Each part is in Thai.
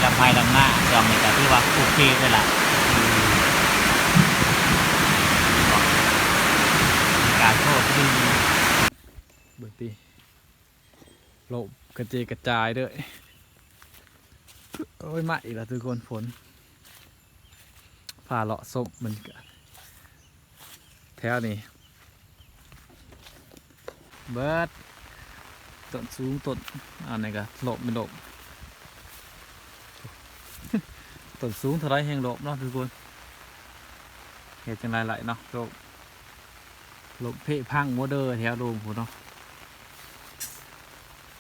ลำไพลำหน้าจอมนี่ก็ที่ว่าโอเคเลยล่ะการโทษดีเบิดตีโลบกระเจกระจายด้วยโอ้ยมาอีกแล้วทุกคนฝนผ่าเลาะศพมันแถวนี้เบิดต้นสูงต้นอันไหนกันหลบไม่หลบต้นสูงเท่าไรแห่งหลบเนาะทุกคนเหตุจังไรไหลเนาะหลบเพะพังโมเดอร์แถวโดมผมเนาะ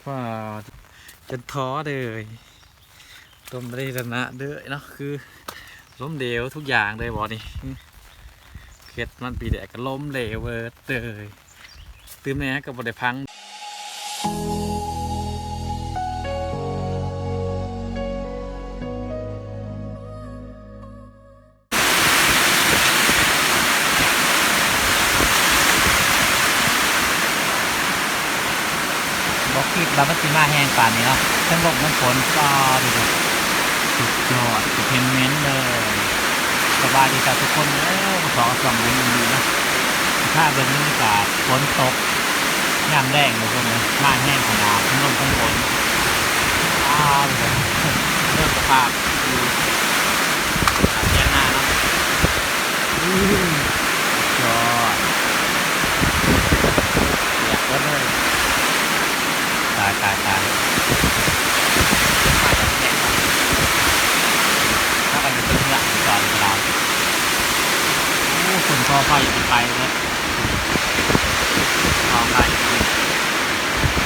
ว่าจะท้อเลยต้นไม่ได้ชนะเด้อเนาะคือล้มเหลวทุกอย่างเลยบอนี่เฮ็ดมันปีแดกก็ล้มเหลวเวิร์ดเลยตื่นแม่ก็บ่ได้พังบอกคิดบาบัติมาแห้งป่านนี้เนาะทั้งลมทั้งฝนก็ดูสุดยอดเพนเมนต์เลยสบายดีกับทุกคนขอส่องบุญดีนะถ้าเป็นบรรยากาศฝนตกยามแดงทุกคนเลยมาแห้งขนาดทั้งลมทั้งฝนเริ่มสภาพดูแย่หน้าเนาะยอดอยากก็เลยตายถ้ากันอยู่ตรงนี้จอดเราคนก็ไฟไปเลยเอาไป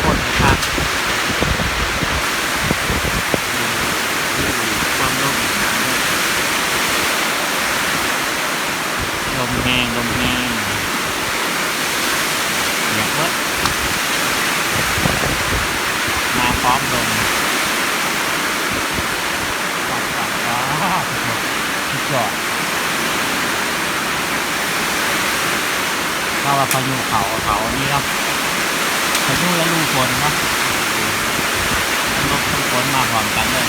คนนะครับความลมแห้งอยากวัดมาพร้อมลมสุดยอดถ้าว่าพายุเขานี่เนาะพายุและลูกฝนเนาะทั้งลมทั้งฝนมาพร้อมกันเลย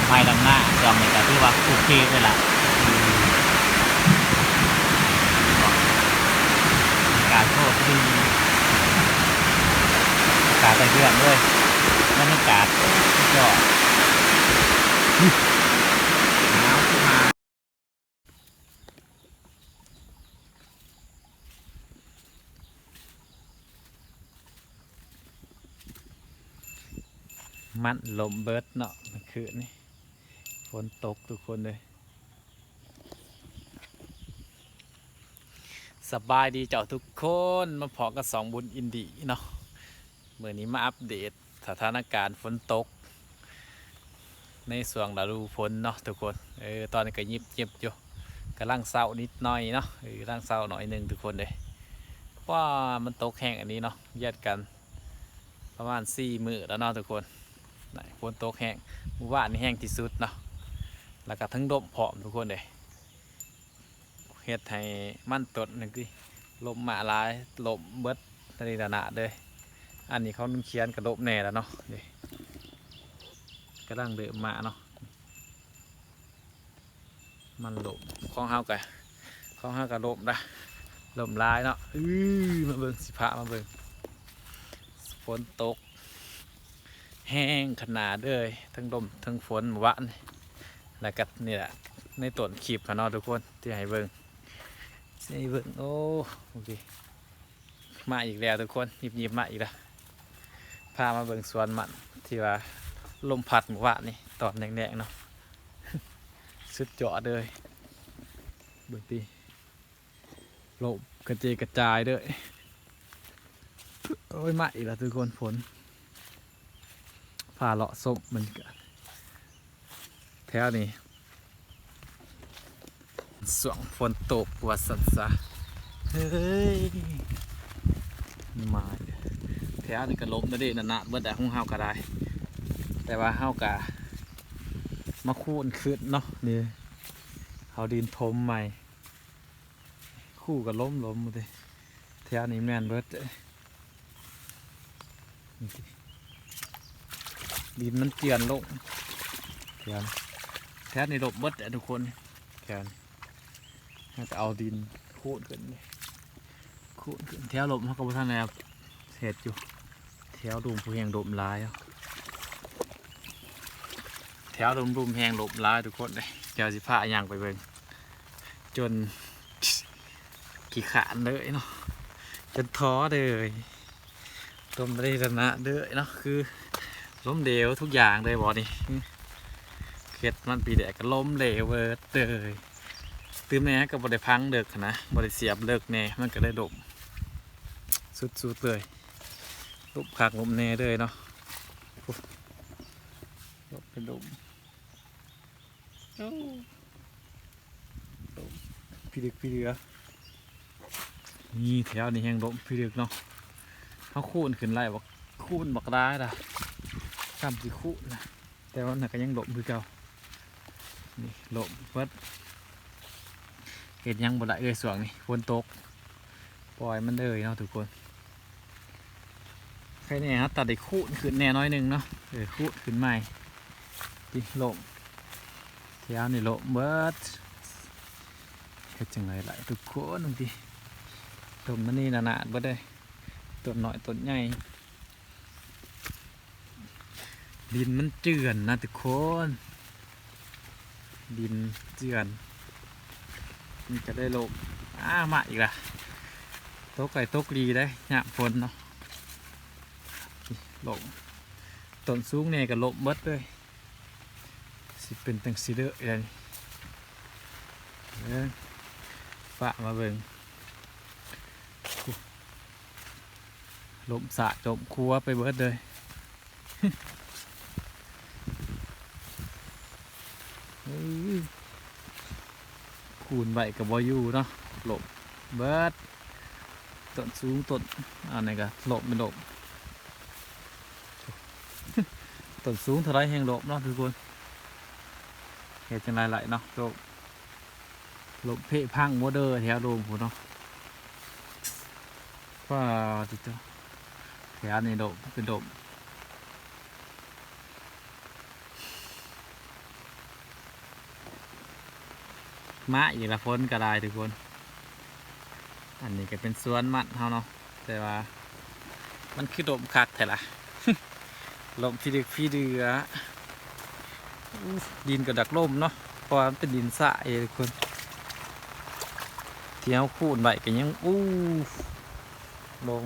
ไปลำหน้าจอมนี่ก็ที่ว่าโอเคเลยล่ะการโทษดีการไปเรื่องด้วยบรรยากาศยอดหนาวขึ้นมามันลมเบิดเนาะเมื่อคืนนี่ฝนตกทุกคนเลยสบายดีเจ้าทุกคนมาพอกับ2บุญอินดีเนาะเมื่อนี้มาอัปเดตสถานการณ์ฝนตกในส่วงฤดูฝนเนาะทุกคนตอนนี้ก็ยิบอยู่กำลังเศร้านิดหน่อยเนาะกำลังเศร้าหน่อยนึงทุกคนเลยว่ามันตกแห้งอันนี้เนาะแยกกันประมาณ4 มื้อแล้วเนาะทุกคนฝนตกแห้งเมื่อวานนี่แห้งที่สุดเนาะแล้วก็ทั้งลมผอมทุกคนเลยเฮ็ดให้มันตดนั่นคือลมมาลายลมเบิดตรีระนาดเลยอันนี้เขาเขียนกระโดบแน่แล้วเนาะนี่กำลังเดือมาเนาะมันลมของเฮากับลมได้ลมลายเนาะมาเบิ่งสิพะมาเบิ่งฝนตกแห้งขนาดเลยทั้งลมทั้งฝนวะนี่แล้วก็นี่แหละในต้นขีบค่ะเนาะทุกคนที่ให้เบิ่งโอ้โอเคมาอีกแล้วทุกคนหยิบมาอีกแล้วพามาเบิ่งสวนมันที่ว่าลมพัดหมู่บ้านนี่ตอนแดงๆเนาะสุดยอดเลยเบิ่งตีโลบกระเจกระจายด้วยโอ้ยมาอีกแล้วทุกคนฝนผ่าเลาะศพมันแถวนี้สวงฝนตกวัดสันซะเฮ้ยมาแถวนี้ก็ล้มนะดินานๆเบิดแต่ห้องเฮาก็ได้แต่ว่าเฮากะมาคูนขึ้นเนาะนี่เขาดินทมใหม่คู่ก็ล้มหมดเลยแถวนี้แม่นเบิด ดินมันเจือนลงแถวแถวนี่หลบเบิดอะทุกคนแถวนี้เราจะเอาดินคูดขึ้นเลยคูดขึ้นแถวหลบเขาก็บ่ทันแล้วเสร็จอยู่แถวดุมผู้แหงหลบหลายอ่ะแถวดุมแหงหลบหลายทุกคนเลยแถวสิพาย่างไปเบิ่งจน ขี้ขานเลยเนาะจนท้อเลยต้มไม่ได้ชนะเลยเนาะคือล้มเหลวทุกอย่างเลยบอนี่เข็ดมันปีแดกก็ล้มเหลวเวิร์ดเลยตื้มแน่กับบริพังเลิกนะบริเสียบเลิกแน่มันก็ได้ดมสุดๆเลยลุบผักลมแน่เลยเนาะลบไปดมพี่ดึกพี่เดือนี่แถวนี้แห้งลมพี่ดึกเนาะเขาคูนขึ้นไล่บอกคูนบอกได้ละจำสิคูนนะแต่ว่าน่ะก็ยังลมคือเก่านี่ลมเพิดเห็ดยังบ่ได้สวงนี่ฝนตกปล่อยมันเลยเนาะทุกคนใครเนี่ยฮะตัดได้คูนขึ้นแน่น้อยหนึ่งเนาะคูนขึ้นใหม่ดิลมแถวนี่ลมเบิดเฮ็ดจังไรไหลทุกคนนึงดิต้นมันนี่หนาๆบ่ได้ต้นน้อยต้นใหญ่ดินมันเจือนนะทุกคนดินเจือนมันจะได้ลมมาอีกละตกไก่ตกดีได้หยาฝนเนาะลมต้นสูงเนี่ยกับลมเบิดเลยสิเป็นตังสีเด้อเลยฝะมาเบิ่งลมสะจมครัวไปเบิดเลยคูณใบกับบอยูเนาะหลบเบิดต้นสูงต้นอันไหนกันหลบเป็นหลบ ต้นสูงเท่าไรแห่งหลบเนาะทุกคนเหตุจังไรไหลเนาะหลบหลบเพะพังโมเดอร์แถวโดมผมเนาะว่าจิตแถวนี้หลบเป็นหลบมะอีกละพ้นกระไดทุกคนอันนี้ก็เป็นสวนมันเฮาเนาะแต่ว่ามันคือลมคักแท้ละ ลมพี่ดึกพี่เดือดินกับดักลมเนาะเพราะมันเป็นดินทรายทุกคนเที่ยวคูนใบกันยังลม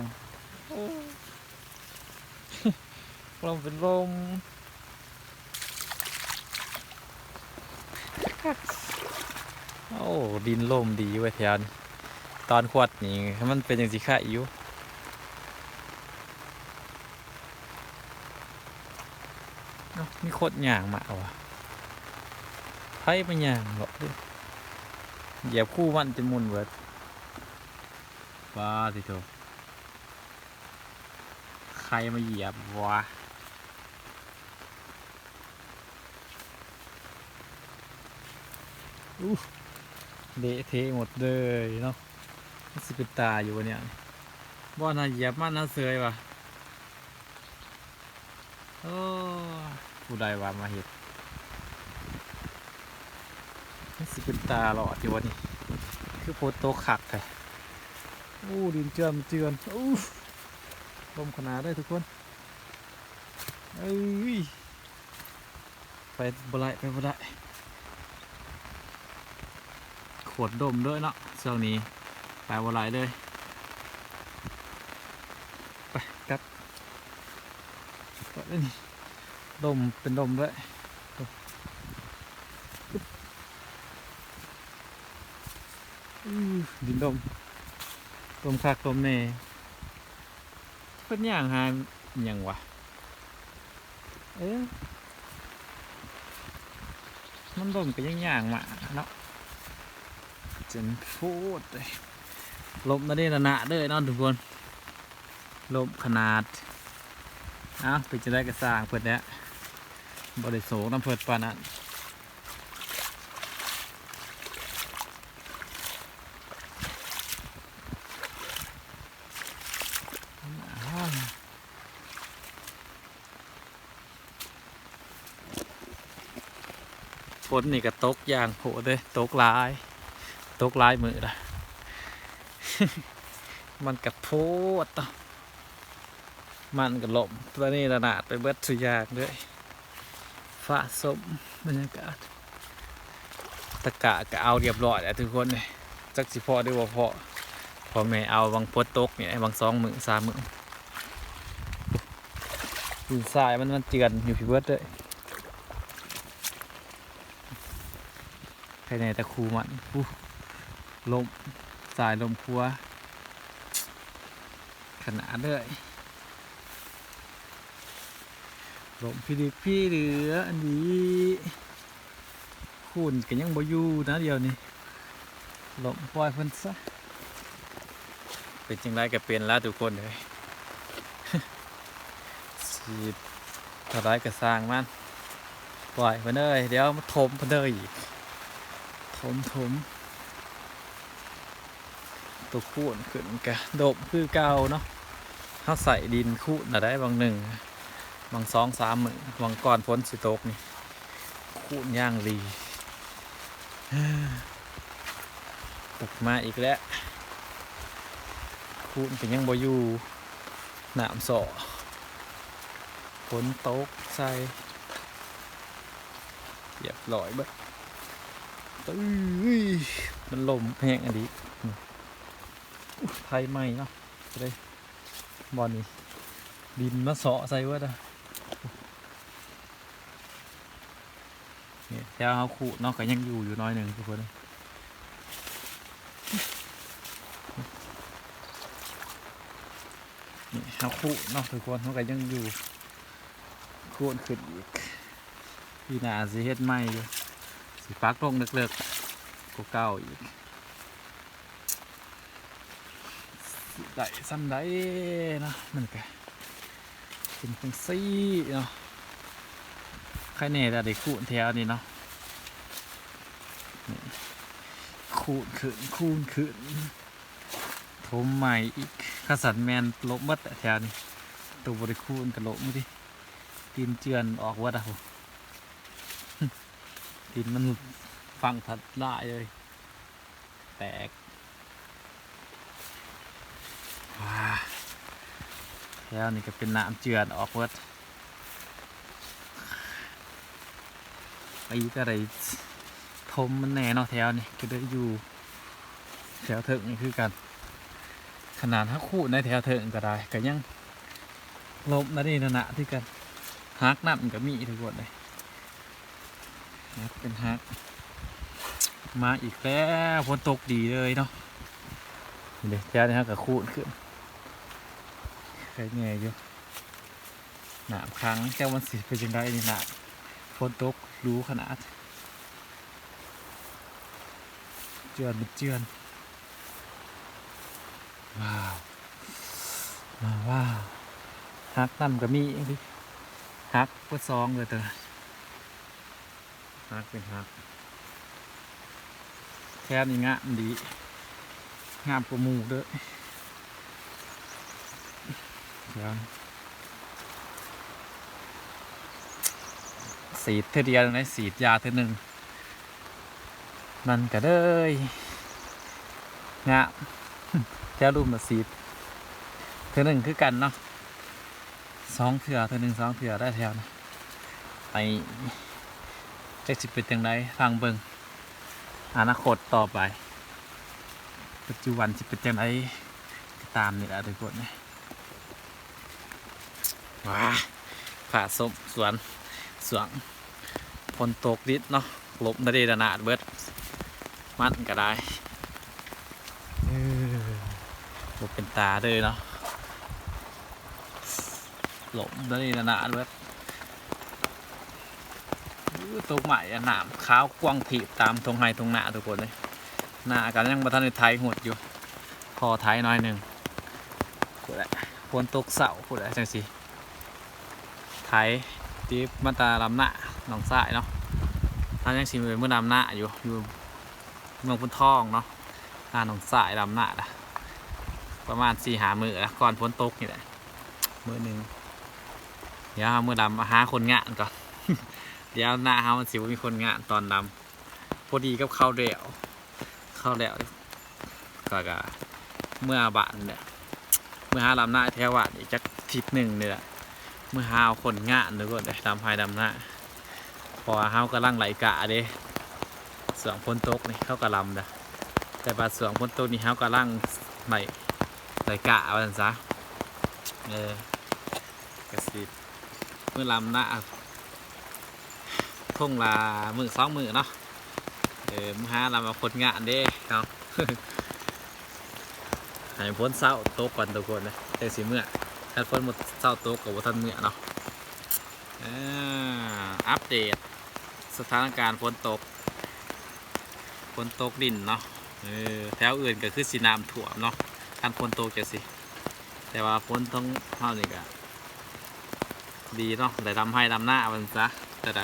ลมเป็นลมโอ้ดินลมดีไว้แถวนี้ตอนขวดนี่มันเป็นอย่างสีข่าอยู่มีโคตรหย่างมาวะไพ่ไม่หย่างหรอกเหยียบคู่มันจะมุนเวิร์ดว้าสิโถใครมาเหยียบวะเดะเทหมดเลยเนาะสิเป็นตาอยู่เนี่ยบ่น่าเหยียบมันน่าเสยวะโอ้ผู้ใดว่ามาเห็ดสิเป็นตาหลอดอยู่วะนี่คือโพโตขักไงดินเจือนเจือนลมขนาดได้ทุกคนไปบ่ได้ไปบ่ได้ขวดดมด้วยเนาะช่วงนี้ไปบ่ได้เลยไปกัดนี่ดมเป็นดมด้วยดินดมคักดมเน่เพิ่นย่างหาอย่างวะมันดมก็ย่างมาเนาะจนพูดเลยลมนั่นนี่นะนะเด้อเนาะทุกคนลมขนาดไปจะได้กระสร้างเพิ่นเนี้ยบริโภคน้ำเพิ่นปานนั้น นนี่ก็ตกอย่างโหดเลยตกหลายมือละ มันกระโพดต่อมันกระหล่มตัวนี้ระนาดไปเบิดสุดอยางด้วยฟ้าสมบรรยากาศตะกะก็เอาเรียบร้อยแล้วทุกคนเลยจักสิพอได้ว่าพอแม่เอาบางพดตกเนี่ยบาง2 มื้อ3 มื้อดินทรายมันเจือนอยู่พี่เบิดเลยใครในตะคูมันลมสายลมพัวขนาดเลยลมพี่เหลืออันนี้คุณกันยังบ่อยู่นะเดียวนี้ลมปล่อยเพิ่นซะเป็นจังไรก็เป็นแล้วทุกคนเลย สีทลายกระสร้างมันปล่อยเพิ่นเลยเดี๋ยวมาถมเพิ่นเลยอีกถมตัวคูนขึ้นกะดบคือเก่าเนาะเขาใส่ดินคูนได้บาง1 บาง2 3 มื้อบางก่อนฝนสิตกนี่คูนย่างลีตกมาอีกแล้วคูนก็ยังบ่อยู่น้ำส่อฝนตกใส่เรียบร้อยเบิดตื้อมันลมแห้งอันนี้ไทยใหม่เนาะจะได้บอลนี้ดินมาเสาะใส่เวิร์ดอะเนี่ยแถวเขาขูดเนาะก็ยังอยู่น้อยหนึ่งทุกคนนี่เขาขูดเนาะทุกคนเขาก็ยังอยู่ขูดขึ้นอีกพี่นาสิเฮ็ดใหม่อยู่สิปักลงเลิกๆก็เก่าอีกได้ซ้ำได้เนาะมันก็เป็นจังซี่เนาะใครเนี่ยได้ขูดแถวนี้เนาะขูดขึ้นถมใหม่อีกข้าสันแมนลบมัดแถวนี้ตัวบริคูนกับลบมือดิดินเจือนออกวัดอะผมดินมันฟังทัดได้เลยแตกแล้วนี่ก็เป็นน้ำเจือนออกวัดไอ้ก็ได้ทมมันแน่เนาะแถวนี่ก็ได้อยู่แถวเถิงนี่คือกันขนาดถ้าคู่ในแถวเถิงก็ได้ก็ยังลบนั่นนี่นะที่กันฮักนั่นก็มีทุกคนเลยเป็นฮักมาอีกแล้วฝนตกดีเลยเนาะเดี๋ยวแถวนี้ฮักกับคู่ขึ้นใครแง่อยู่หนามครั้งแค่วันสิเป็นยังไงนี่หนามฝนตกรู้ขนาดเจือนว้าวฮักนั่นก็มีดิฮักก็ซองเลยเถอะฮักเป็นฮักแค่นี้งามดีงามกว่าหมูด้วยสีดเดียวนะสีดยาเท่านึงมันก็เลยงามแค่รูปมาสีดเท่านึงคือกันเนาะ2 เถื่อเท่านึง2 เถื่อได้แถวนะไปจะสิเป็นอย่างไรฟังเบิ่งอนาคตต่อไปปัจจุบันจะเป็นอย่างไรตามนี่แหละทุกคนนะว้าผ่าส้มสวนฝนตกดิดเนาะลบนาดีนาดเบิดมันก็ได้ลบเป็นตาเลยเนาะหลบนาดีนาดเบิดตกใหม่หนามขาวกว้างถีบตามทงไฮทงหน้าทุกคนเลยหน้ากันยังประทันในไทยหดอยู่พอไทยน้อยหนึ่งพูดแหละฝนตกเสาพูดแหละจังสิไทยตีมาตาลำหน้าหนองสายเนาะท่านยังชิมเป็นเมื่อลำหน้าอยู่เมืองพุนทองเนาะหนองสายลำหน้าละประมาณ4-5 มื้อละก่อนฝนตกนี่แหละมื้อหนึ่งเดี๋ยวมือดำมาหาคนงานก่อน เดี๋ยวหน้าเฮามันสิบ่มีคนงานตอนดำพอดีกับข้าวแล้วก็เมื่อบ้านเนี่ยเมื่อหาลำหน้าแถวบ้านอีกจักทิศหนึ่งเนี่ยเมื่อหาเอาคนงานนึกว่าได้ดำไฮดำหน้าพอเฮากำลังไหลกะเด้สวงพ้นตกนี่เขากระลำนะแต่บาดสวงพ้นตกนี่เฮากำลังไหลกะว่าซั่นซะกระสิเมื่อลำหน้าทุ่งลามือสองมือเนาะมือหาลำเอาคนงานเด้เนาะ ให้พ้นเศร้าโต๊ะก่อนทุกคนนะแต่สิเมื่อถ้าพ้นหมดเศร้าโต๊ะกับว่าท่านเมื่อเนาะอัปเดตสถานการณ์ฝนตกดินเนาะแถวอื่นก็คือสีน้ำถ่วมเนาะการฝนตกจะสิแต่ว่าฝนต้องเท่านี้ก็ดีเนาะแต่ทำให้ทำหน้ามันซะแต่ล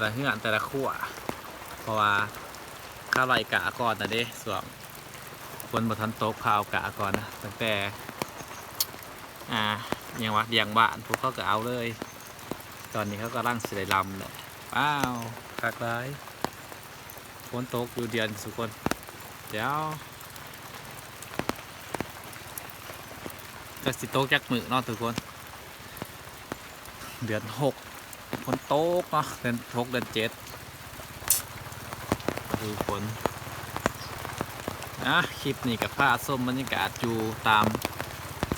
ะเฮือนแต่ละขั้วเพราะว่าข้าวไรกะก่อนนะเด้ส่วนคนบทันโต๊ะข้าวกะก่อนนะตั้งแต่ยังวะเดียงบ้านพวกเขาก็เอาเลยตอนนี้เขาก็ร่างสิได้ลำเลยว้าวคักร้ายฝนตกอยู่เดือนสุกคนเดี๋ยวก็สิโต๊ะจักมือเนาะทุกคนเดือน6ฝนตกเนาะเดือน6เดือน7ดูฝนคลิปนี้กับผ้าส้มบรรยากาศอยู่ตาม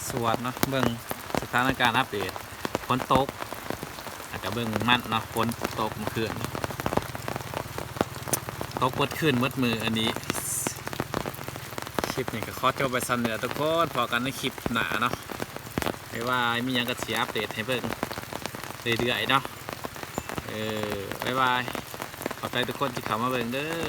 สวนเนาะเบื้องสถานการณ์อัปเดตฝนตกอาจจะเบื้องมันเนาะฝนตกเมื่อคืนตกเมื่อคืนเมื่อมืออันนี้คลิปนี้ก็ขอจบไปสั้นเลยทุกคนพอกันในคลิปหน้าเนาะไม่ว่ามียังกระเสียอัปเดตให้เบิ่งเรื่อยๆเนาะบ๊ายบายขอบใจทุกคนที่เข้ามาเบิ่งเด้อ